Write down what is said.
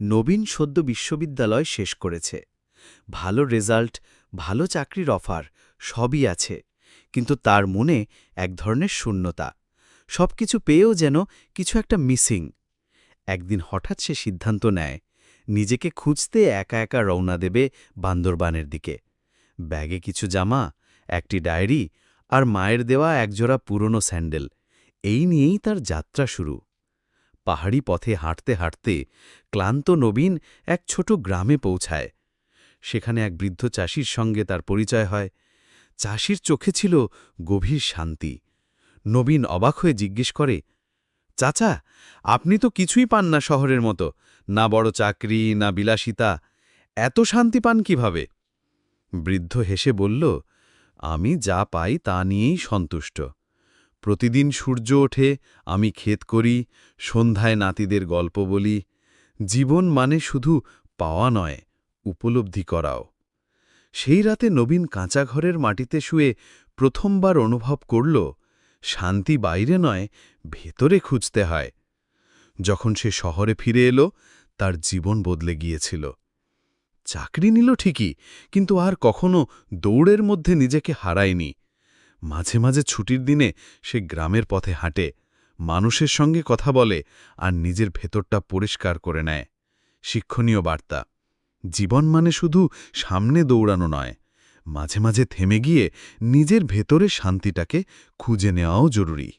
নবীন সদ্য বিশ্ববিদ্যালয় শেষ করেছে। ভালো রেজাল্ট, ভালো চাকরির অফার সবই আছে, কিন্তু তার মনে এক ধরনের শূন্যতা। সবকিছু পেয়েও যেন কিছু একটা মিসিং। একদিন হঠাৎ সে সিদ্ধান্ত নেয়, নিজেকে খুঁজতে একা একা রওনা দেবে বান্দরবানের দিকে। ব্যাগে কিছু জামা, একটি ডায়েরি আর মায়ের দেওয়া একজোড়া পুরনো স্যান্ডেল, এই নিয়েই তার যাত্রা শুরু। পাহাড়ি পথে হাঁটতে হাঁটতে ক্লান্ত নবীন এক ছোট গ্রামে পৌঁছায়। সেখানে এক বৃদ্ধ চাষির সঙ্গে তার পরিচয় হয়। চাষির চোখে ছিল গভীর শান্তি। নবীন অবাক হয়ে জিজ্ঞেস করে, চাচা, আপনি তো কিছুই পান না শহরের মতো, না বড় চাকরি, না বিলাসিতা, এত শান্তি পান কিভাবে? বৃদ্ধ হেসে বলল, আমি যা পাই তা নিয়েই সন্তুষ্ট। প্রতিদিন সূর্য ওঠে, আমি ক্ষেত করি, সন্ধ্যায় নাতিদের গল্প বলি। জীবন মানে শুধু পাওয়া নয়, উপলব্ধি করাও। সেই রাতে নবীন কাঁচা ঘরের মাটিতে শুয়ে প্রথমবার অনুভব করল, শান্তি বাইরে নয়, ভেতরে খুঁজতে হয়। যখন সে শহরে ফিরে এলো, তার জীবন বদলে গিয়েছিল। চাকরি নিল ঠিকই, কিন্তু আর কখনো দৌড়ের মধ্যে নিজেকে হারায়নি। মাঝে মাঝে ছুটির দিনে সে গ্রামের পথে হাঁটে, মানুষের সঙ্গে কথা বলে আর নিজের ভেতরটা পরিষ্কার করে নেয়। শিক্ষণীয় বার্তা: জীবন মানে শুধু সামনে দৌড়ানো নয়, মাঝে মাঝে থেমে গিয়ে নিজের ভেতরে শান্তিটাকে খুঁজে নেওয়াও জরুরি।